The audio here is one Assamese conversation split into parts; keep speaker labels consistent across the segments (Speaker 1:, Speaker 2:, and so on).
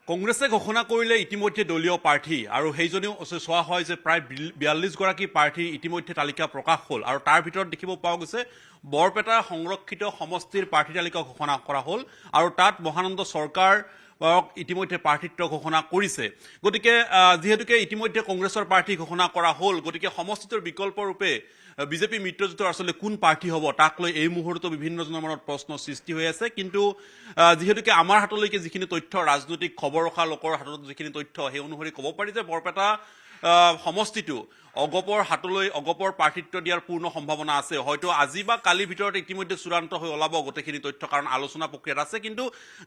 Speaker 1: কংগ্ৰেছে ঘোষণা কৰিলে ইতিমধ্যে দলীয় প্ৰাৰ্থী আৰু সেইজনেও চোৱা হয় যে প্ৰায় 42 গৰাকী প্ৰাৰ্থী ইতিমধ্যে তালিকা প্ৰকাশ হ'ল আৰু তাৰ ভিতৰত দেখিব পোৱা গৈছে বৰপেটা সংৰক্ষিত সমষ্টিৰ প্ৰাৰ্থী তালিকা ঘোষণা কৰা হ'ল আৰু তাত মহানন্দ চৰকাৰ ইতিমধ্যে প্ৰাৰ্থিত্ব ঘোষণা কৰিছে গতিকে যেহেতুকে ইতিমধ্যে কংগ্ৰেছৰ প্ৰাৰ্থী ঘোষণা কৰা হ'ল গতিকে সমষ্টিটোৰ বিকল্প ৰূপে বিজেপি মিত্ৰজোঁটৰ আসলে কোন প্ৰাৰ্থী হ'ব তাক লৈ এই মুহূৰ্তত বিভিন্নজনৰ মনত প্ৰশ্ন সৃষ্টি হৈ আছে কিন্তু যেহেতুকে আমাৰ হাতলৈকে যিখিনি তথ্য ৰাজনৈতিক খবৰ ৰখা লোকৰ হাতত যিখিনি তথ্য সেই অনুসৰি ক'ব পাৰি যে বৰপেটা সমষ্টিটো অগপৰ হাতলৈ অগপৰ প্ৰাৰ্থিত্ব দিয়াৰ পূৰ্ণ সম্ভাৱনা আছে হয়তো আজি বা কালিৰ ভিতৰত ইতিমধ্যে চূড়ান্ত হৈ ওলাব গোটেইখিনি তথ্য কাৰণ আলোচনা প্ৰক্ৰিয়াত আছে কিন্তু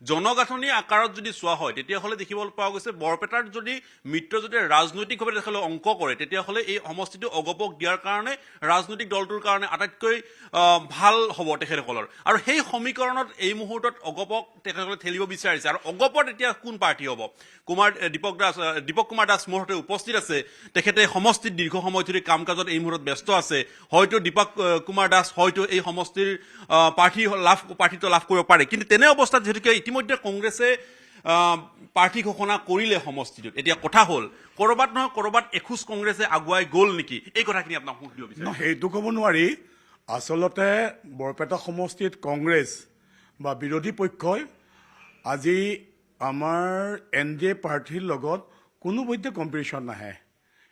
Speaker 1: জনগাঁথনি আকাৰত যদি চোৱা হয় তেতিয়াহ'লে দেখিবলৈ পোৱা গৈছে বৰপেটাৰ যদি মিত্ৰজোঁটে ৰাজনৈতিকভাৱে তেখেতলৈ অংক কৰে তেতিয়াহ'লে এই সমষ্টিটো অগপক দিয়াৰ কাৰণে ৰাজনৈতিক দলটোৰ কাৰণে আটাইতকৈ ভাল হ'ব তেখেতসকলৰ আৰু সেই সমীকৰণত এই মুহূৰ্তত অগপক তেখেতসকলে ঠেলিব বিচাৰিছে আৰু অগপত এতিয়া কোন প্ৰাৰ্থী হ'ব দীপক কুমাৰ দাস মোৰ সৈতে উপস্থিত আছে তেখেতে সমষ্টিত দীৰ্ঘ সময় ধৰি কাম কাজত এই মুহূৰ্তত ব্যস্ত আছে হয়তো দীপক কুমাৰ দাস হয়তো এই সমষ্টিৰ প্ৰাৰ্থিত্ব লাভ কৰিব পাৰে কিন্তু তেনে অৱস্থাত যেহেতুকে ইতিমধ্যে কংগ্ৰেছে প্ৰাৰ্থী ঘোষণা কৰিলে সমষ্টিটোত এতিয়া কথা হ'ল ক'ৰবাত নহয় ক'ৰবাত এখোজ কংগ্ৰেছে আগুৱাই গ'ল নেকি এই কথাখিনি আপোনাক সুধিব বিচাৰিছোঁ
Speaker 2: সেইটো ক'ব নোৱাৰি আচলতে বৰপেটা সমষ্টিত কংগ্ৰেছ বা বিৰোধী পক্ষই আজি আমাৰ NDA প্ৰাৰ্থীৰ লগত কোনোপধ্যে কম্পিটিশ্যন নাহে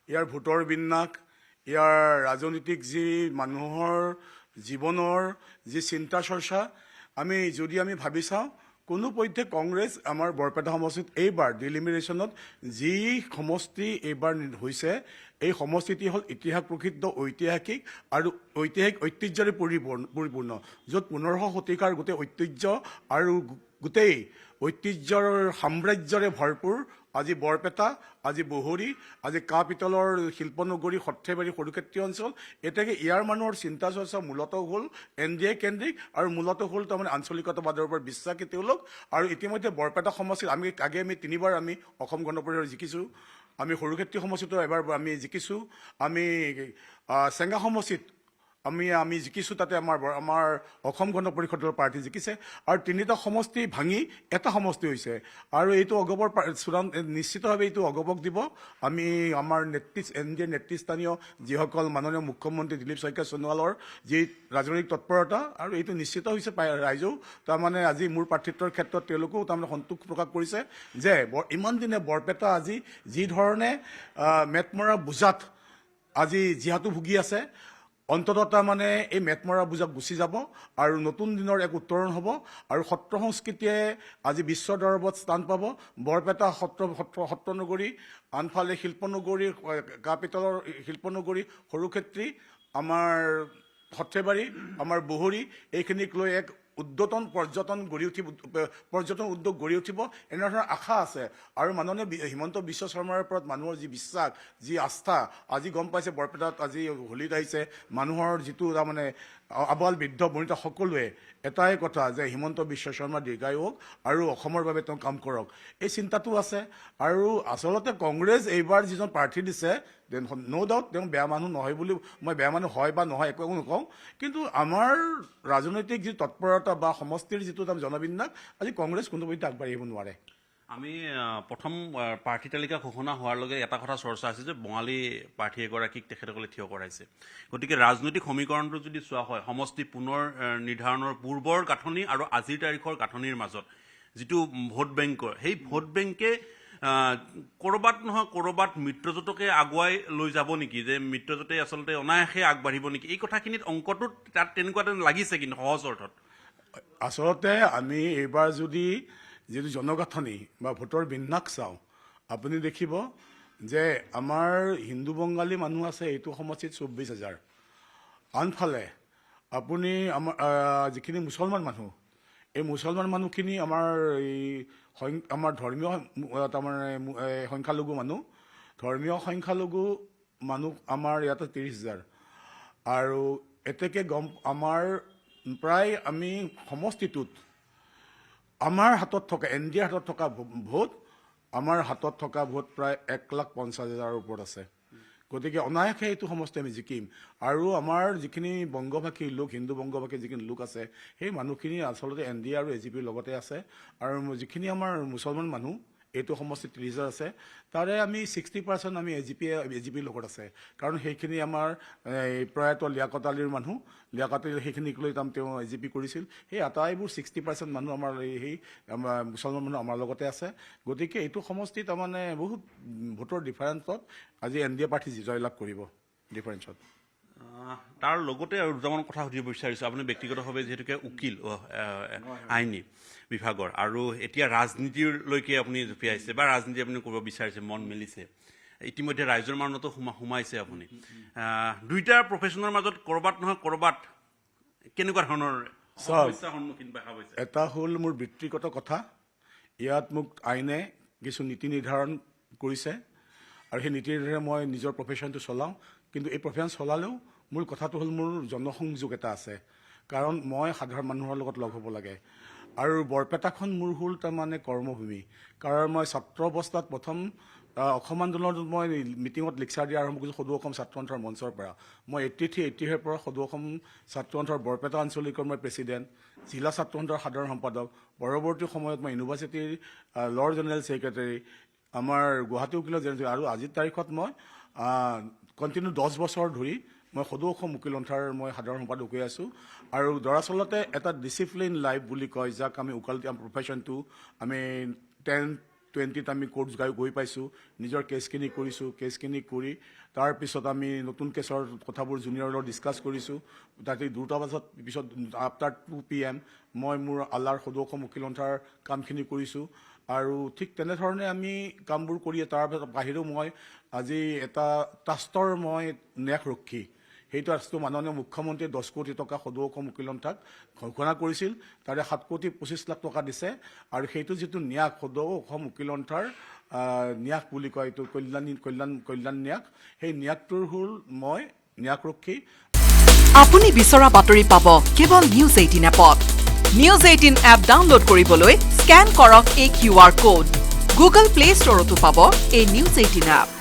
Speaker 2: ইয়াৰ ভোটৰ বিন্যাস ইয়াৰ ৰাজনৈতিক যি মানুহৰ জীৱনৰ যি চিন্তা চৰ্চা যদি আমি ভাবি চাওঁ কোনোপধ্যে কংগ্ৰেছ আমাৰ বৰপেটা সমষ্টিত এইবাৰ ডিলিমিনেশ্যনত যি সমষ্টি এইবাৰ হৈছে এই সমষ্টিটি হ'ল ইতিহাস প্ৰসিদ্ধ ঐতিহাসিক আৰু ঐতিহ্যৰে পৰিপূৰ্ণ য'ত 1500 শতিকাৰ গোটেই ঐতিহ্য আৰু গোটেই ঐতিহ্যৰ সাম্ৰাজ্যৰে ভৰপূৰ আজি বৰপেটা আজি বহৰী আজি কাঁহ পিতলৰ শিল্পনগৰী সৰ্থেবাৰী সৰুক্ষেত্ৰী অঞ্চল এতেকে ইয়াৰ মানুহৰ চিন্তা চৰ্চা মূলতঃ হ'ল NDA কেন্দ্ৰিক আৰু মূলতঃ হ'ল তাৰমানে আঞ্চলিকতাবাদৰ ওপৰত বিশ্বাসী তেওঁলোক আৰু ইতিমধ্যে বৰপেটা সমষ্টিত আমি 3বাৰ আমি অসম গণ পৰিষদ জিকিছোঁ আমি সৰুক্ষেত্ৰী সমষ্টিতো এবাৰ আমি জিকিছোঁ আমি চেঙ্গা সমষ্টিত আমি জিকিছোঁ তাতে আমাৰ অসম গণ পৰিষদৰ প্ৰাৰ্থী জিকিছে আৰু 3টা সমষ্টি ভাঙি এটা সমষ্টি হৈছে আৰু এইটো অগপৰ নিশ্চিতভাৱে এইটো অগপক দিব আমি আমাৰ NDA নেতৃস্থানীয় যিসকল মাননীয় মুখ্যমন্ত্ৰী দিলীপ শইকীয়া সোণোৱালৰ যি ৰাজনৈতিক তৎপৰতা আৰু এইটো নিশ্চিত হৈছে ৰাইজেও তাৰমানে আজি মোৰ প্ৰাৰ্থিত্বৰ ক্ষেত্ৰত তেওঁলোকেও তাৰমানে সন্তোষ প্ৰকাশ কৰিছে যে ইমান দিনে বৰপেটা আজি যি ধৰণে মেটমৰা বোজাত আজি যিহাটো ভুগি আছে অন্ততঃ তাৰমানে এই মেটমৰা বোজা গুচি যাব আৰু নতুন দিনৰ এক উত্তৰণ হ'ব আৰু সত্ৰ সংস্কৃতিয়ে আজি বিশ্ব দৰবাৰত স্থান পাব বৰপেটা সত্ৰ নগৰী আনফালে শিল্পনগৰী কাঁহ পিতলৰ শিল্পনগৰী সৰুক্ষেত্ৰী আমাৰ সৰ্থেবাৰী আমাৰ বহৰী এইখিনিক লৈ এক উদ্যতন পৰ্যটন উদ্যোগ গঢ়ি উঠিব এনেধৰণৰ আশা আছে আৰু মাননীয় হিমন্ত বিশ্ব শৰ্মাৰ ওপৰত মানুহৰ যি বিশ্বাস যি আস্থা আজি গম পাইছে বৰপেটাত আজি হোলীত আহিছে মানুহৰ যিটো তাৰমানে আবাল বৃদ্ধ বনিতা সকলোৱে এটাই কথা যে হিমন্ত বিশ্ব শৰ্মা দীৰ্ঘায়ু হওক আৰু অসমৰ বাবে তেওঁ কাম কৰক এই চিন্তাটো আছে আৰু আচলতে কংগ্ৰেছ এইবাৰ যিজন প্ৰাৰ্থী দিছে ন' ডাউট তেওঁ বেয়া মানুহ নহয় বুলি মই বেয়া মানুহ হয় বা নহয় একো নকওঁ কিন্তু আমাৰ ৰাজনৈতিক যি তৎপৰতা বা সমষ্টিৰ যিটো জনবিন্যাস আজি কংগ্ৰেছ কোনোপধ্যে আগবাঢ়িব নোৱাৰে
Speaker 1: আমি প্ৰথম প্ৰাৰ্থী তালিকা ঘোষণা হোৱাৰ লগে এটা কথা চৰ্চা আছে যে বঙালী প্ৰাৰ্থী এগৰাকীক তেখেতসকলে থিয় কৰাইছে গতিকে ৰাজনৈতিক সমীকৰণটো যদি চোৱা হয় সমষ্টি পুনৰ নিৰ্ধাৰণৰ পূৰ্বৰ গাঁথনি আৰু আজিৰ তাৰিখৰ গাঁথনিৰ মাজত যিটো ভোট বেংকৰ সেই ভোট বেংকে ক'ৰবাত নহয় ক'ৰবাত মিত্ৰজোঁটকে আগুৱাই লৈ যাব নেকি যে মিত্ৰজোঁটে আচলতে অনায়াসে আগবাঢ়িব নেকি এই কথাখিনিত অংকটোত তাত তেনেকুৱা লাগিছে কিন্তু সহজ অৰ্থত
Speaker 2: আচলতে আমি এইবাৰ যিটো জনগাঁথনি বা ভোটৰ বিন্যাস চাওঁ আপুনি দেখিব যে আমাৰ হিন্দু বঙালী মানুহ আছে এইটো সমষ্টিত 24,000 আনফালে আপুনি যিখিনি মুছলমান মানুহ এই মুছলমান মানুহখিনি আমাৰ ধৰ্মীয় তাৰমানে সংখ্যালঘু মানুহ ধৰ্মীয় সংখ্যালঘু মানুহ আমাৰ ইয়াতে 30,000 আৰু এতেকে আমাৰ প্ৰায় আমি সমষ্টিটোত আমাৰ হাতত থকা NDA হাতত থকা ভোট আমাৰ হাতত থকা ভোট প্ৰায় 1,50,000 ওপৰত আছে গতিকে অনায়াসে এইটো সমষ্টি আমি জিকিম আৰু আমাৰ যিখিনি বংগভাষী লোক হিন্দু বংগভাষী যিখিনি লোক আছে সেই মানুহখিনি আচলতে NDA আৰু AGPৰ লগতে আছে আৰু যিখিনি আমাৰ মুছলমান মানুহ এইটো সমষ্টিত 30,000 আছে তাৰে আমি 60% আমি এজিপিৰ লগত আছে কাৰণ সেইখিনি আমাৰ প্ৰয়াত লিয়াকত আলীৰ মানুহ লিয়াকত আলী সেইখিনিক লৈ তেওঁ এজিপি কৰিছিল সেই আটাইবোৰ 60% মানুহ আমাৰ সেই মুছলমান মানুহ আমাৰ লগতে আছে গতিকে এইটো সমষ্টিত তাৰমানে বহুত ভোটৰ ডিফাৰেঞ্চত আজি NDA প্ৰাৰ্থী জয়লাভ কৰিব ডিফাৰেঞ্চত
Speaker 1: তাৰ লগতে আৰু দুটামান কথা সুধিব বিচাৰিছোঁ আপুনি ব্যক্তিগতভাৱে যিহেতুকে উকিল আইনী বিভাগৰ আৰু এতিয়া ৰাজনীতিলৈকে আপুনি জঁপিয়াইছে বা ৰাজনীতি আপুনি কৰিব বিচাৰিছে মন মেলিছে ইতিমধ্যে ৰাইজৰ মানতো সোমাইছে আপুনি দুইটা প্ৰফেশ্যনৰ মাজত ক'ৰবাত নহয় ক'ৰবাত কেনেকুৱা ধৰণৰ সমস্যাৰ সন্মুখীন দেখা পাইছে
Speaker 2: এটা হ'ল মোৰ ব্যক্তিগত কথা ইয়াত মোক আইনে কিছু নীতি নিৰ্ধাৰণ কৰিছে আৰু সেই নীতি নিৰ্ধাৰণে মই নিজৰ প্ৰফেশ্যনটো চলাওঁ কিন্তু এই প্ৰফেশ্যন চলালেও মূল কথাটো হ'ল মোৰ জনসংযোগ এটা আছে কাৰণ মই সাধাৰণ মানুহৰ লগত লগ হ'ব লাগে আৰু বৰপেটাখন মোৰ হ'ল তাৰমানে কৰ্মভূমি কাৰণ মই ছাত্ৰ অৱস্থাত প্ৰথম অসম আন্দোলনত মই মিটিঙত লেকচাৰ দিয়া আৰম্ভ কৰিছোঁ সদৌ অসম ছাত্ৰ সন্থাৰ মঞ্চৰ পৰা মই 83 পৰা সদৌ অসম ছাত্ৰ সন্থাৰ বৰপেটা আঞ্চলিকৰ মই প্ৰেচিডেণ্ট জিলা ছাত্ৰ সন্থাৰ সাধাৰণ সম্পাদক পৰৱৰ্তী সময়ত মই ইউনিভাৰ্চিটিৰ লৰ্ড জেনেৰেল ছেক্ৰেটাৰী আমাৰ গুৱাহাটী উকিলৰ জেনেৰেল আৰু আজিৰ তাৰিখত মই কণ্টিনিউ 10 বছৰ ধৰি মই সদৌ অসম উকিল সন্থাৰ মই সাধাৰণ সম্পাদক হৈ আছোঁ আৰু দৰাচলতে এটা ডিচিপ্লিন লাইফ বুলি কয় যাক আমি উকালতি প্ৰফেশ্যনটো আমি 10-20ত আমি কোৰ্ট গৈ পাইছোঁ নিজৰ কেছখিনি কৰিছোঁ কেছখিনি কৰি তাৰপিছত আমি নতুন কেছৰ কথাবোৰ জুনিয়ৰৰ লগত ডিছকাছ কৰিছোঁ তাতে 2টা বজাত পিছত আফটাৰ 2 PM মই মোৰ আল্লাৰ সদৌ অসম উকিল সন্থাৰ কামখিনি কৰিছোঁ আৰু ঠিক তেনেধৰণে আমি কামবোৰ কৰি তাৰ বাহিৰেও মই আজি এটা ট্ৰাষ্টৰ মই ন্যায়ৰক্ষী সেই ট্ৰাষ্টটো মাননীয় মুখ্যমন্ত্ৰীয়ে 10 কোটি টকা সদৌ অসম উকিল সন্থাক ঘোষণা কৰিছিল তাৰে 7,25,00,000 টকা দিছে আৰু সেইটো যিটো ন্যাস সদৌ অসম উকিল সন্থাৰ ন্যাস বুলি কয় এইটো কল্যাণ ন্যাস সেই ন্যাসটোৰ হ'ল মই ন্যায়ৰক্ষী
Speaker 3: আপুনি বিচৰা বাতৰি পাব কেৱল নিউজ 18 এপত নিউজ 18 এপ ডাউনলোড কৰিবলৈ স্কেন কৰক এই QR কোড গুগল প্লে ষ্টৰতো পাব এই নিউজ 18 এপ